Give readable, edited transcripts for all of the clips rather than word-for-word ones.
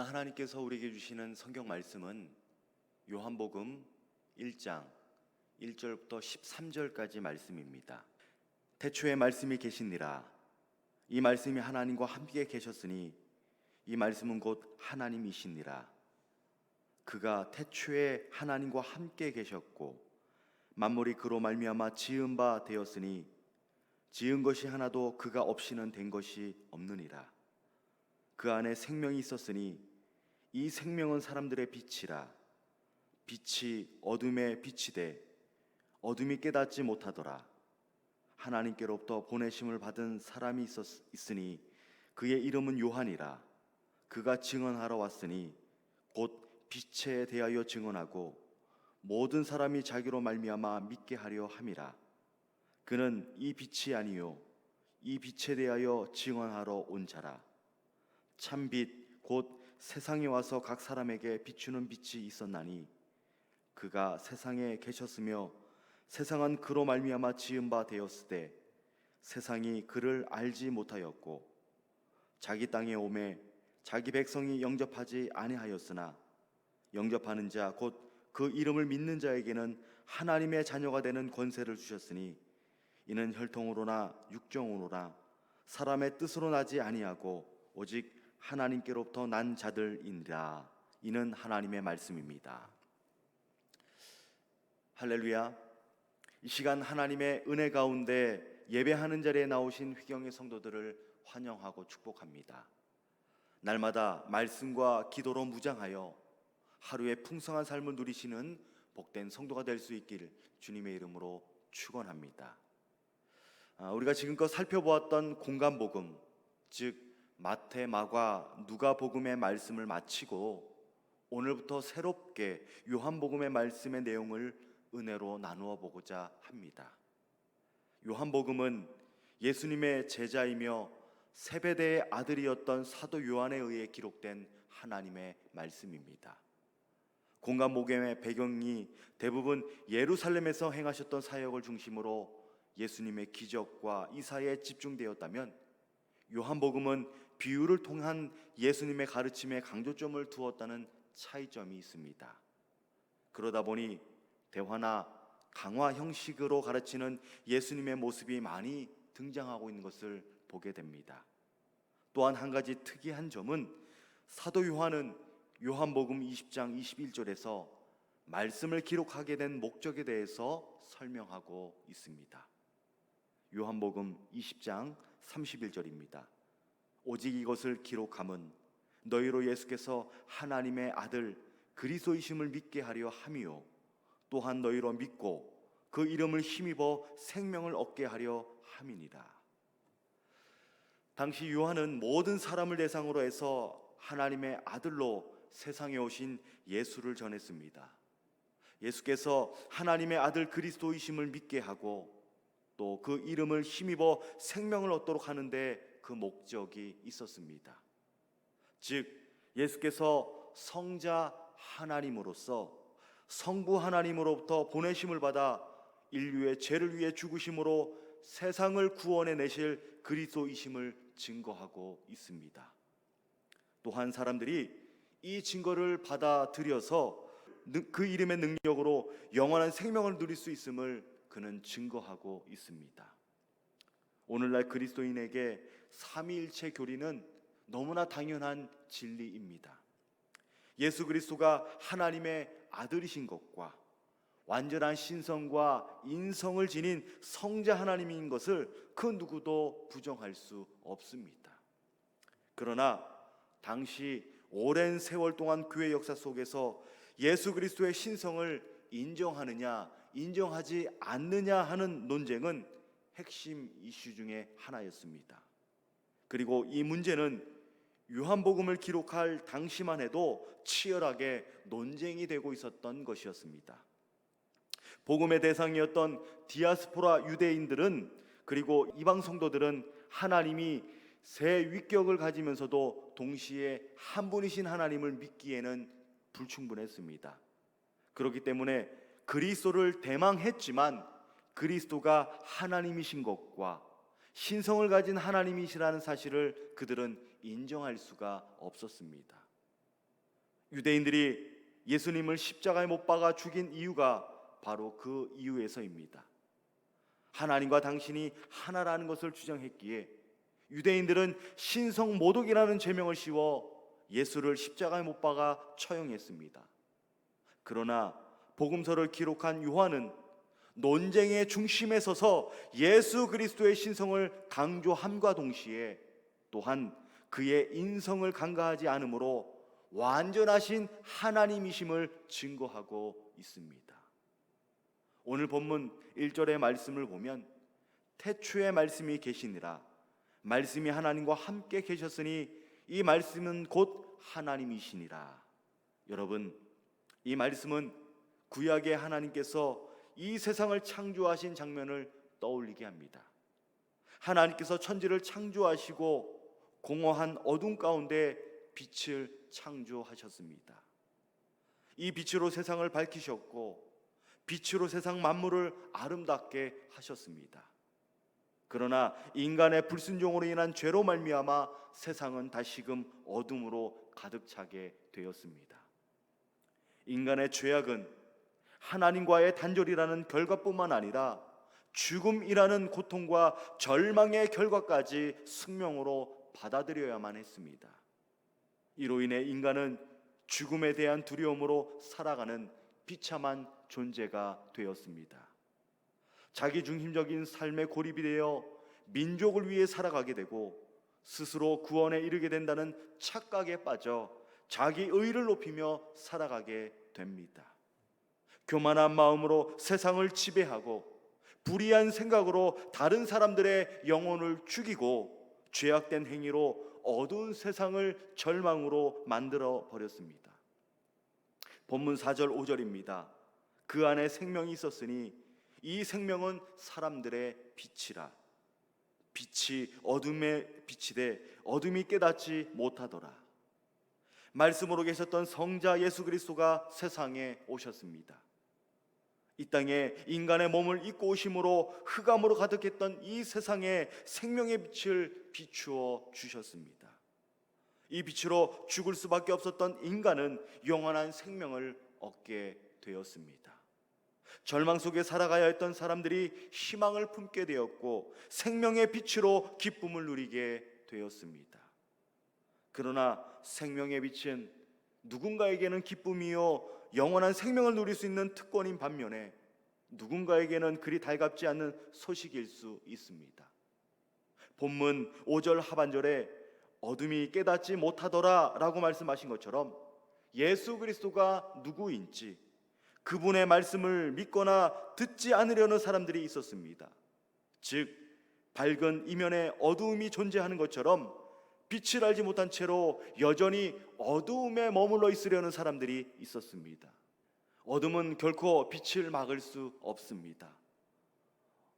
하나님께서 우리에게 주시는 성경 말씀은 요한복음 1장 1절부터 13절까지 말씀입니다. 태초에 말씀이 계시니라. 이 말씀이 하나님과 함께 계셨으니 이 말씀은 곧 하나님이시니라. 그가 태초에 하나님과 함께 계셨고 만물이 그로 말미암아 지은 바 되었으니 지은 것이 하나도 그가 없이는 된 것이 없느니라. 그 안에 생명이 있었으니 이 생명은 사람들의 빛이라. 빛이 어둠에 비치되 어둠이 깨닫지 못하더라. 하나님께로부터 보내심을 받은 사람이 있으니 그의 이름은 요한이라. 그가 증언하러 왔으니 곧 빛에 대하여 증언하고 모든 사람이 자기로 말미암아 믿게 하려 함이라. 그는 이 빛이 아니요 이 빛에 대하여 증언하러 온 자라. 참빛 곧 세상에 와서 각 사람에게 비추는 빛이 있었나니 그가 세상에 계셨으며 세상은 그로 말미암아 지은 바 되었으되 세상이 그를 알지 못하였고 자기 땅에 오매 자기 백성이 영접하지 아니하였으나 영접하는 자 곧 그 이름을 믿는 자에게는 하나님의 자녀가 되는 권세를 주셨으니 이는 혈통으로나 육정으로나 사람의 뜻으로 나지 아니하고 오직 하나님께로부터 난 자들이니라. 이는 하나님의 말씀입니다. 할렐루야. 이 시간 하나님의 은혜 가운데 예배하는 자리에 나오신 휘경의 성도들을 환영하고 축복합니다. 날마다 말씀과 기도로 무장하여 하루의 풍성한 삶을 누리시는 복된 성도가 될 수 있기를 주님의 이름으로 축원합니다. 우리가 지금껏 살펴보았던 공간복음, 즉 마태, 마가, 누가복음의 말씀을 마치고 오늘부터 새롭게 요한복음의 말씀의 내용을 은혜로 나누어 보고자 합니다. 요한복음은 예수님의 제자이며 세베대의 아들이었던 사도 요한에 의해 기록된 하나님의 말씀입니다. 공간복음의 배경이 대부분 예루살렘에서 행하셨던 사역을 중심으로 예수님의 기적과 이사에 집중되었다면 요한복음은 비유를 통한 예수님의 가르침에 강조점을 두었다는 차이점이 있습니다. 그러다 보니 대화나 강화 형식으로 가르치는 예수님의 모습이 많이 등장하고 있는 것을 보게 됩니다. 또한 한 가지 특이한 점은 사도 요한은 요한복음 20장 21절에서 말씀을 기록하게 된 목적에 대해서 설명하고 있습니다. 요한복음 20장 31절입니다. 오직 이것을 기록함은 너희로 예수께서 하나님의 아들 그리스도이심을 믿게 하려 함이요 또한 너희로 믿고 그 이름을 힘입어 생명을 얻게 하려 함이니라. 당시 요한은 모든 사람을 대상으로 해서 하나님의 아들로 세상에 오신 예수를 전했습니다. 예수께서 하나님의 아들 그리스도이심을 믿게 하고 또 그 이름을 힘입어 생명을 얻도록 하는데 그 목적이 있었습니다. 즉 예수께서 성자 하나님으로서 성부 하나님으로부터 보내심을 받아 인류의 죄를 위해 죽으심으로 세상을 구원해 내실 그리스도이심을 증거하고 있습니다. 또한 사람들이 이 증거를 받아들여서 그 이름의 능력으로 영원한 생명을 누릴 수 있음을 그는 증거하고 있습니다. 오늘날 그리스도인에게 삼위일체 교리는 너무나 당연한 진리입니다. 예수 그리스도가 하나님의 아들이신 것과 완전한 신성과 인성을 지닌 성자 하나님인 것을 그 누구도 부정할 수 없습니다. 그러나 당시 오랜 세월 동안 교회 역사 속에서 예수 그리스도의 신성을 인정하느냐 인정하지 않느냐 하는 논쟁은 핵심 이슈 중에 하나였습니다. 그리고 이 문제는 요한복음을 기록할 당시만 해도 치열하게 논쟁이 되고 있었던 것이었습니다. 복음의 대상이었던 디아스포라 유대인들은 그리고 이방 성도들은 하나님이 세 위격을 가지면서도 동시에 한 분이신 하나님을 믿기에는 불충분했습니다. 그렇기 때문에 그리스도를 대망했지만 그리스도가 하나님이신 것과 신성을 가진 하나님이시라는 사실을 그들은 인정할 수가 없었습니다. 유대인들이 예수님을 십자가에 못 박아 죽인 이유가 바로 그 이유에서입니다. 하나님과 당신이 하나라는 것을 주장했기에 유대인들은 신성 모독이라는 죄명을 씌워 예수를 십자가에 못 박아 처형했습니다. 그러나 복음서를 기록한 요한은 논쟁의 중심에 서서 예수 그리스도의 신성을 강조함과 동시에 또한 그의 인성을 간과하지 않으므로 완전하신 하나님이심을 증거하고 있습니다. 오늘 본문 1절의 말씀을 보면 태초에 말씀이 계시니라, 말씀이 하나님과 함께 계셨으니 이 말씀은 곧 하나님이시니라. 여러분, 이 말씀은 구약의 하나님께서 이 세상을 창조하신 장면을 떠올리게 합니다. 하나님께서 천지를 창조하시고 공허한 어둠 가운데 빛을 창조하셨습니다. 이 빛으로 세상을 밝히셨고 빛으로 세상 만물을 아름답게 하셨습니다. 그러나 인간의 불순종으로 인한 죄로 말미암아 세상은 다시금 어둠으로 가득 차게 되었습니다. 인간의 죄악은 하나님과의 단절이라는 결과뿐만 아니라 죽음이라는 고통과 절망의 결과까지 숙명으로 받아들여야만 했습니다. 이로 인해 인간은 죽음에 대한 두려움으로 살아가는 비참한 존재가 되었습니다. 자기중심적인 삶에 고립이 되어 민족을 위해 살아가게 되고 스스로 구원에 이르게 된다는 착각에 빠져 자기 의를 높이며 살아가게 됩니다. 교만한 마음으로 세상을 지배하고 불의한 생각으로 다른 사람들의 영혼을 죽이고 죄악된 행위로 어두운 세상을 절망으로 만들어 버렸습니다. 본문 4절 5절입니다. 그 안에 생명이 있었으니 이 생명은 사람들의 빛이라. 빛이 어둠에 비치되 어둠이 깨닫지 못하더라. 말씀으로 계셨던 성자 예수 그리스도가 세상에 오셨습니다. 이 땅에 인간의 몸을 입고 오심으로 흑암으로 가득했던 이 세상에 생명의 빛을 비추어 주셨습니다. 이 빛으로 죽을 수밖에 없었던 인간은 영원한 생명을 얻게 되었습니다. 절망 속에 살아가야 했던 사람들이 희망을 품게 되었고 생명의 빛으로 기쁨을 누리게 되었습니다. 그러나 생명의 빛은 누군가에게는 기쁨이요 영원한 생명을 누릴 수 있는 특권인 반면에 누군가에게는 그리 달갑지 않은 소식일 수 있습니다. 본문 5절 하반절에 어둠이 깨닫지 못하더라 라고 말씀하신 것처럼 예수 그리스도가 누구인지 그분의 말씀을 믿거나 듣지 않으려는 사람들이 있었습니다. 즉 밝은 이면에 어두움이 존재하는 것처럼 빛을 알지 못한 채로 여전히 어두움에 머물러 있으려는 사람들이 있었습니다. 어둠은 결코 빛을 막을 수 없습니다.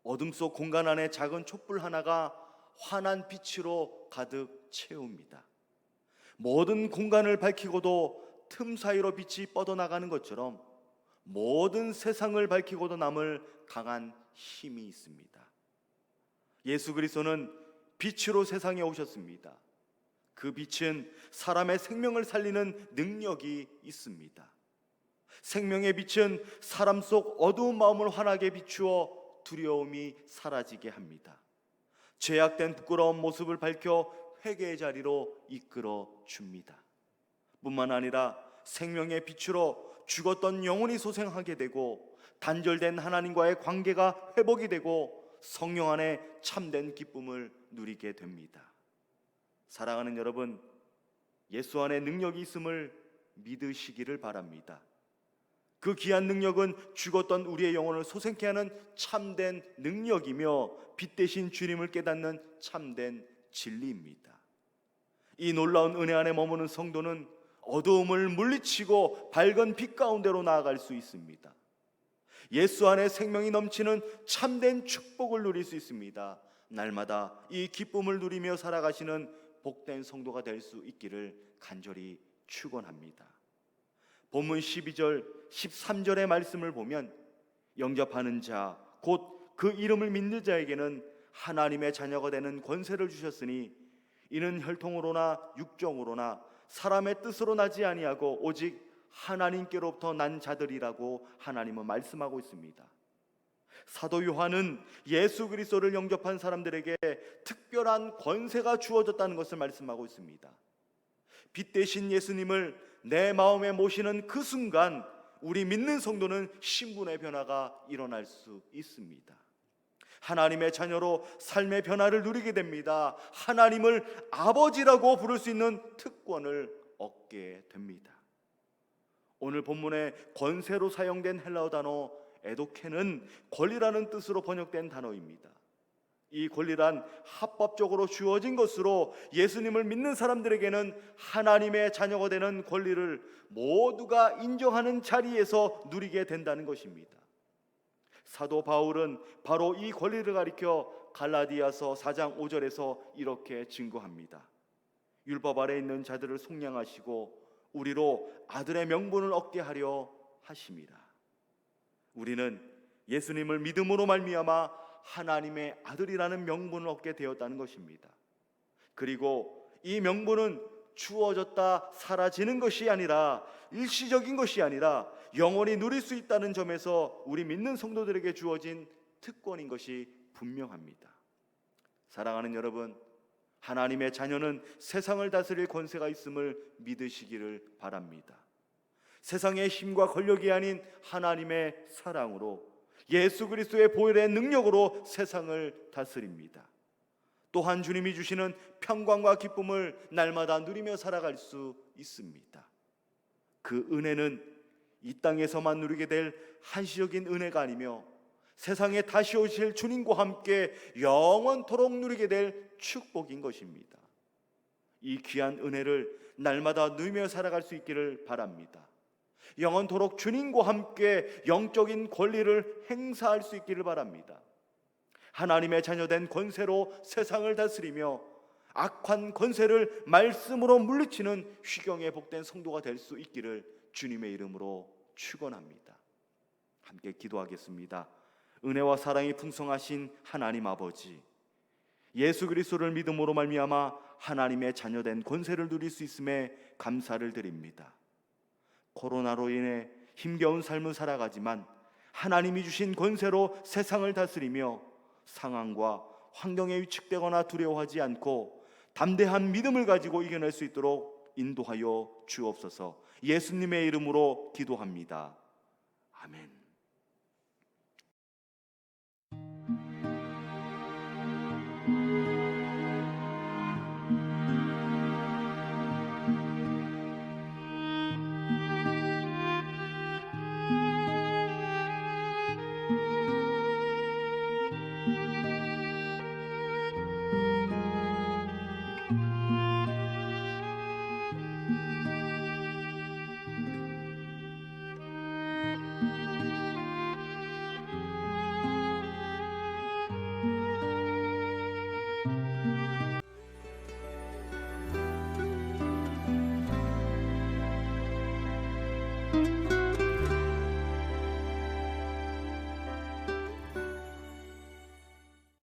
어둠 속 공간 안에 작은 촛불 하나가 환한 빛으로 가득 채웁니다. 모든 공간을 밝히고도 틈 사이로 빛이 뻗어나가는 것처럼 모든 세상을 밝히고도 남을 강한 힘이 있습니다. 예수 그리스도는 빛으로 세상에 오셨습니다. 그 빛은 사람의 생명을 살리는 능력이 있습니다. 생명의 빛은 사람 속 어두운 마음을 환하게 비추어 두려움이 사라지게 합니다. 죄악된 부끄러운 모습을 밝혀 회개의 자리로 이끌어 줍니다. 뿐만 아니라 생명의 빛으로 죽었던 영혼이 소생하게 되고 단절된 하나님과의 관계가 회복이 되고 성령 안에 참된 기쁨을 누리게 됩니다. 사랑하는 여러분, 예수 안에 능력이 있음을 믿으시기를 바랍니다. 그 귀한 능력은 죽었던 우리의 영혼을 소생케 하는 참된 능력이며 빛 대신 주님을 깨닫는 참된 진리입니다. 이 놀라운 은혜 안에 머무는 성도는 어두움을 물리치고 밝은 빛 가운데로 나아갈 수 있습니다. 예수 안에 생명이 넘치는 참된 축복을 누릴 수 있습니다. 날마다 이 기쁨을 누리며 살아가시는 복된 성도가 될 수 있기를 간절히 축원합니다. 본문 12절, 13절의 말씀을 보면 영접하는 자, 곧 그 이름을 믿는 자에게는 하나님의 자녀가 되는 권세를 주셨으니 이는 혈통으로나 육정으로나 사람의 뜻으로 나지 아니하고 오직 하나님께로부터 난 자들이라고 하나님은 말씀하고 있습니다. 사도 요한은 예수 그리스도를 영접한 사람들에게 특별한 권세가 주어졌다는 것을 말씀하고 있습니다. 빛 대신 예수님을 내 마음에 모시는 그 순간 우리 믿는 성도는 신분의 변화가 일어날 수 있습니다. 하나님의 자녀로 삶의 변화를 누리게 됩니다. 하나님을 아버지라고 부를 수 있는 특권을 얻게 됩니다. 오늘 본문의 권세로 사용된 헬라어 단어 에도케는 권리라는 뜻으로 번역된 단어입니다. 이 권리란 합법적으로 주어진 것으로 예수님을 믿는 사람들에게는 하나님의 자녀가 되는 권리를 모두가 인정하는 자리에서 누리게 된다는 것입니다. 사도 바울은 바로 이 권리를 가리켜 갈라디아서 4장 5절에서 이렇게 증거합니다. 율법 아래 있는 자들을 속량하시고 우리로 아들의 명분을 얻게 하려 하심이라. 우리는 예수님을 믿음으로 말미암아 하나님의 아들이라는 명분을 얻게 되었다는 것입니다. 그리고 이 명분은 주어졌다 사라지는 것이 아니라 일시적인 것이 아니라 영원히 누릴 수 있다는 점에서 우리 믿는 성도들에게 주어진 특권인 것이 분명합니다. 사랑하는 여러분, 하나님의 자녀는 세상을 다스릴 권세가 있음을 믿으시기를 바랍니다. 세상의 힘과 권력이 아닌 하나님의 사랑으로 예수 그리스도의 보혈의 능력으로 세상을 다스립니다. 또한 주님이 주시는 평강과 기쁨을 날마다 누리며 살아갈 수 있습니다. 그 은혜는 이 땅에서만 누리게 될 한시적인 은혜가 아니며 세상에 다시 오실 주님과 함께 영원토록 누리게 될 축복인 것입니다. 이 귀한 은혜를 날마다 누리며 살아갈 수 있기를 바랍니다. 영원토록 주님과 함께 영적인 권리를 행사할 수 있기를 바랍니다. 하나님의 자녀된 권세로 세상을 다스리며 악한 권세를 말씀으로 물리치는 휘경에 복된 성도가 될 수 있기를 주님의 이름으로 축원합니다. 함께 기도하겠습니다. 은혜와 사랑이 풍성하신 하나님 아버지, 예수 그리스도를 믿음으로 말미암아 하나님의 자녀된 권세를 누릴 수 있음에 감사를 드립니다. 코로나로 인해 힘겨운 삶을 살아가지만 하나님이 주신 권세로 세상을 다스리며 상황과 환경에 위축되거나 두려워하지 않고 담대한 믿음을 가지고 이겨낼 수 있도록 인도하여 주옵소서. 예수님의 이름으로 기도합니다. 아멘.